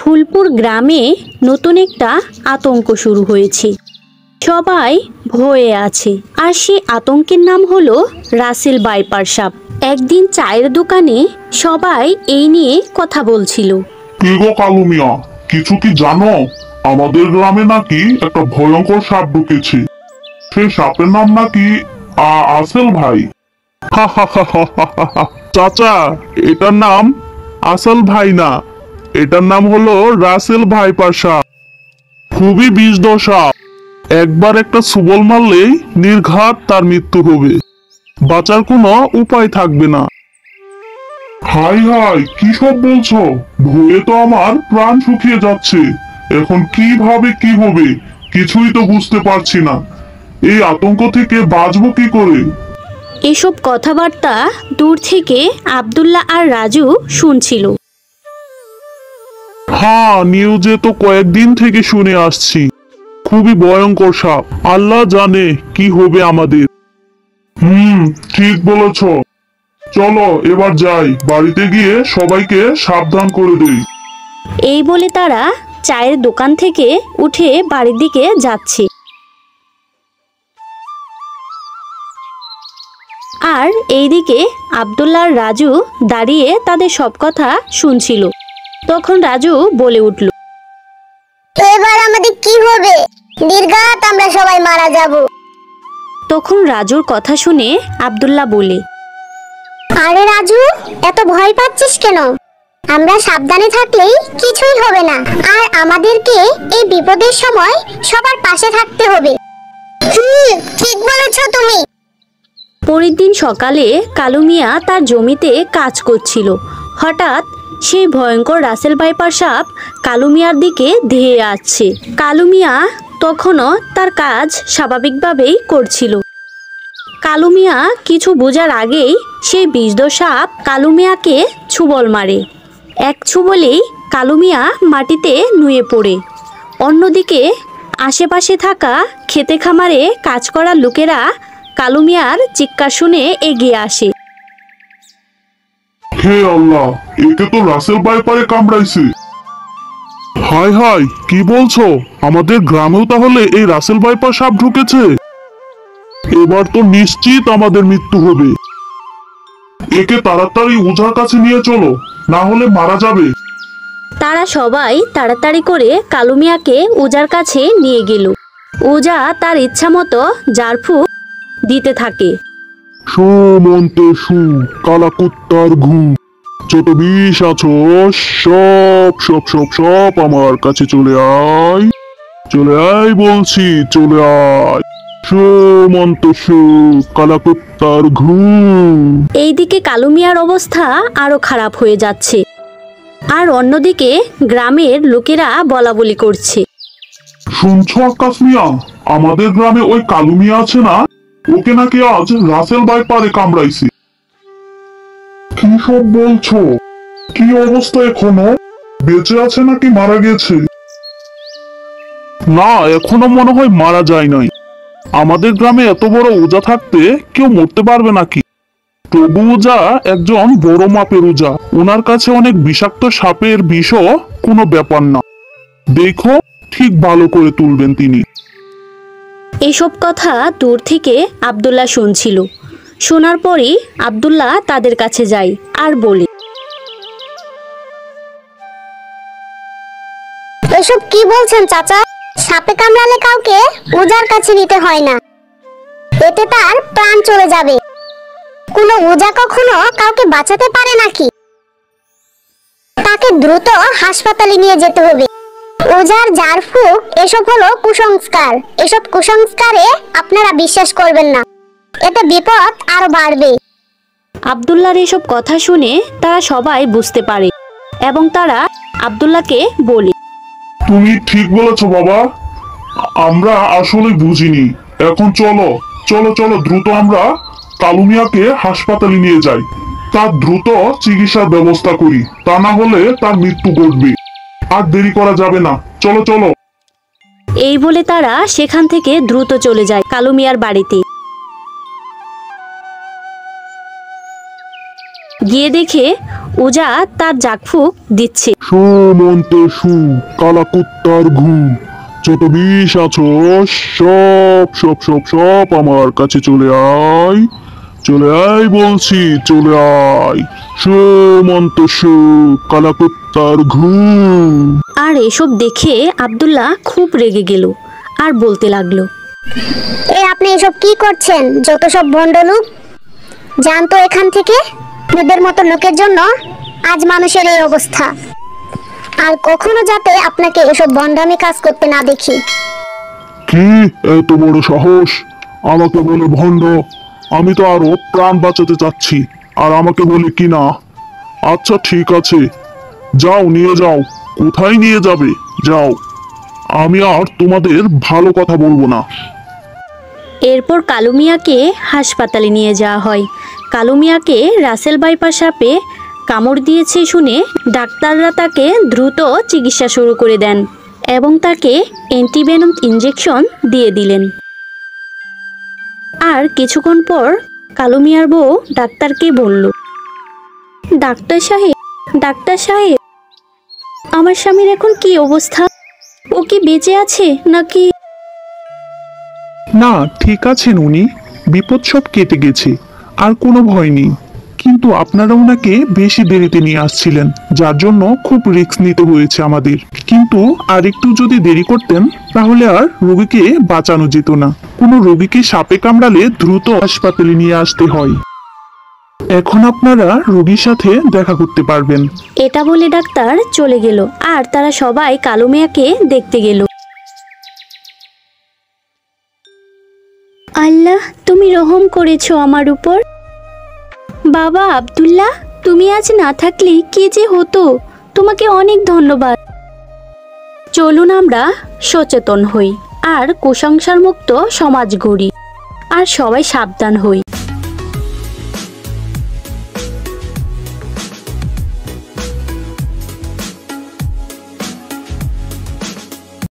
ফুলপুর গ্রামে নতুন একটা আতঙ্ক শুরু হয়েছে। সবাই ভয়ে আছে, আর সেই আতঙ্কের নাম হলো রাসেল বাইপার সাপ। একদিন চায়ের দোকানে সবাই এই নিয়ে কথা বলছিল। কি গো কালু মিয়া, কিছু কি জানো? আমাদের গ্রামে নাকি একটা ভয়ঙ্কর সাপ ঢুকেছে। সেই সাপের নাম নাকি আসেল ভাই। চাচা, এটার নাম আসল ভাই না, এটার নাম হলো রাসেল ভাইপার সাপ। খুবই বিষধর সাপ। একবার একটা সুবল মারলেই নির্ঘাত তার মৃত্যু হবে, বাঁচার কোনো উপায় থাকবে না। হাই হাই, কি সব বলছো? ভয়ে তো আমার প্রাণ শুকিয়ে যাচ্ছে। এখন কিভাবে কি হবে কিছুই তো বুঝতে পারছি না। এই আতঙ্ক থেকে বাঁচবো কি করে? এসব কথাবার্তা দূর থেকে আব্দুল্লাহ আর রাজু শুনছিল। হ্যাঁ, নিউজে তো কয়েকদিন থেকে শুনে আসছি, খুবই ভয়ঙ্কর সাপ। আল্লাহ জানে কি হবে আমাদের। ঠিক বলেছ। চলো এবার যাই, বাড়িতে গিয়ে সবাইকে সাবধান করে দেই। এই বলে তারা চায়ের দোকান থেকে উঠে বাড়ির দিকে যাচ্ছে। আর এইদিকে আব্দুল্লাহ আর রাজু দাঁড়িয়ে তাদের সব কথা শুনছিল। তখন রাজু বলে উঠল, এবার আমাদের কি হবে? নির্ঘাত আমরা সবাই মারা যাব। তখন রাজুর কথা শুনে আব্দুল্লাহ বলে, আরে রাজু, এত ভয় পাচ্ছিস কেন? আমরা সাবধানে থাকলেই কিছুই হবে না। আর আমাদেরকে এই বিপদের সময় সবার পাশে থাকতে হবে। ঠিক বলেছো তুমি। পরের দিন সকালে কালু মিয়া তার জমিতে কাজ করছিল। হঠাৎ সেই ভয়ঙ্কর রাসেল ভাইপার সাপ কালু মিয়ার দিকে ধেয়ে আসছে। কালু মিয়া তখনও তার কাজ স্বাভাবিকভাবেই করছিল। কালু মিয়া কিছু বোঝার আগেই সেই বিষধর সাপ কালু মিয়াকে ছুবল মারে। এক ছুবলেই কালু মিয়া মাটিতে নুয়ে পড়ে। অন্যদিকে আশেপাশে থাকা খেতে খামারে কাজ করা লোকেরা কালু মিয়ার চিৎকার শুনে এগিয়ে আসে। হে আল্লাহ, একে তো রাসেল ভাইপারে কামড়াইছে। হাই হাই, কি বলছো? আমাদের গ্রামেও তাহলে এই রাসেল ভাইপার সাপ ঢুকেছে? এবার তো নিশ্চিত আমাদের মৃত্যু হবে। একে তাড়াতাড়ি ওঝার কাছে নিয়ে চলো, না হলে মারা যাবে। তারা সবাই তাড়াতাড়ি করে কালু মিয়াকে ওজার কাছে নিয়ে গেল। ওজা তার ইচ্ছা মতো ঝাড়ফুঁক দিতে থাকে। শু মন্তে শু, কালা কুত্তার ঘু, যত বিষ আছো সব সব সব সব আমার কাছে চলে আয়। চলে আয় বলছি, চলে আয়। শু মন্তে শু, কালা কুত্তার ঘু। এইদিকে কালু মিয়ার অবস্থা আরো খারাপ হয়ে যাচ্ছে। আর অন্যদিকে গ্রামের লোকেরা বলাবলি করছে, শুনছো আকাশ মিয়া, আমাদের গ্রামে ওই কালু মিয়া আছে না, ওকে নাকি আজ রাসেল ভাইপারে কামড়াইছে। কি সব বলছো? কি অবস্থা এখনো? বেঁচে আছে নাকি মারা গেছে? না, এখনো মনে হয় মারা যায় নাই। আমাদের গ্রামে এত বড় ওজা থাকতে কেউ মরতে পারবে নাকি? প্রভু ওজা একজন বড় মাপের ওজা, ওনার কাছে অনেক বিষাক্ত সাপের বিষও কোনো ব্যাপার না। দেখো, ঠিক ভালো করে তুলবেন তিনি। এসব কথা দূর থেকে আব্দুল্লাহ শুনছিল। শোনার পরই আব্দুল্লাহ তাদের কাছে যায় আর বলে, এসব কি বলছেন চাচা? সাপে কামড়ালে কাউকে ওঝার কাছে নিতে হয় না, এতে তার প্রাণ চলে যাবে। কোনো ওঝা কখনো কাউকে বাঁচাতে পারে নাকি? তাকে দ্রুত হাসপাতালে নিয়ে যেতে হবে। ওঝার ঝাড়ফুঁক এসব হলো কুসংস্কার। এসব কুসংস্কারে আপনারা বিশ্বাস করবেন না, এতে বিপদ আরো বাড়বে। আব্দুল্লাহর এসব কথা শুনে তারা সবাই বুঝতে পারে এবং তারা আব্দুল্লাহকে বলে, তুমি ঠিক বলেছ বাবা, আমরা আসলে বুঝিনি। এখন চলো চলো চলো, দ্রুত আমরা কালু মিয়াকে হাসপাতালে নিয়ে যাই। তার দ্রুত চিকিৎসার ব্যবস্থা করি, তা না হলে তার মৃত্যু ঘটবে। আর দেরি করা যাবে না, চলো চলো। এই বলে তারা সেখান থেকে দ্রুত চলে যায় কালু মিয়ার বাড়িতে। গিয়ে দেখে ওঝা তার জাগফুঁক দিচ্ছে। সুমন্তে সু কালা কুত্তার ঘুম, যত বিষ আছো সব সব সব সব আমার কাছে চলে আয়, চলে আয় বলছি, চলে আয়। সুমন্ত সু কালা কুত্তার ঘুম। আর এসব দেখে আব্দুল্লাহ খুব রেগে গেল আর বলতে লাগলো, আপনি এসব কি করছেন? যত সব ভণ্ড লোক, যান তো এখান থেকে। আপনাদের মতো লোকের জন্য আজ মানুষের এই অবস্থা। আর কখনো যাতে আপনাকে এসব ভণ্ডামি কাজ করতে না দেখি। কি এত বড় সাহস আমাকে বলে ভণ্ড? আমি তো আরো প্রাণ বাঁচাতে চাচ্ছি, আর আমাকে বলে কি না? আচ্ছা ঠিক আছে, যাও নিয়ে যাও। কোথায় নিয়ে যাবে? যাও, আমি আর তোমাদের ভালো কথা বলবো না। এরপর কালু মিয়াকে হাসপাতালে নিয়ে যাওয়া হয়। কালু মিয়াকে রাসেল ভাইপার সাপে কামড় দিয়েছে শুনে ডাক্তাররা তাকে দ্রুত চিকিৎসা শুরু করে দেন এবং তাকে অ্যান্টিভেনম ইঞ্জেকশন দিয়ে দিলেন। আর কিছুক্ষণ পর কালু মিয়ার বউ ডাক্তারকে বলল, ডাক্তার সাহেব, আমার স্বামীর এখন কি অবস্থা? ও কি বেঁচে আছে নাকি? না, ঠিক আছেন উনি, বিপদ সব কেটে গেছে, আর কোনো ভয় নেই। কিন্তু আপনারা ওনাকে বেশি দেরিতে নিয়ে আসছিলেন, যার জন্য খুব রিস্ক নিতে হয়েছে আমাদের। কিন্তু আর একটু যদি দেরি করতেন তাহলে আর রোগীকে বাঁচানো যেত না। কোনো রোগীকে সাপে কামড়ালে দ্রুত হাসপাতালে নিয়ে আসতে হয়। এখন আপনারা রোগীর সাথে দেখা করতে পারবেন। এটা বলে ডাক্তার চলে গেল আর তারা সবাই কালু মিয়াকে দেখতে গেল। আল্লাহ, তুমি রহম করেছো আমার উপর। বাবা আব্দুল্লাহ, তুমি আজ না থাকলে কি যে হতো। তোমাকে অনেক ধন্যবাদ। চলুন আমরা সচেতন হই আর কুসংস্কার মুক্ত সমাজ গড়ি, আর সবাই সাবধান হই।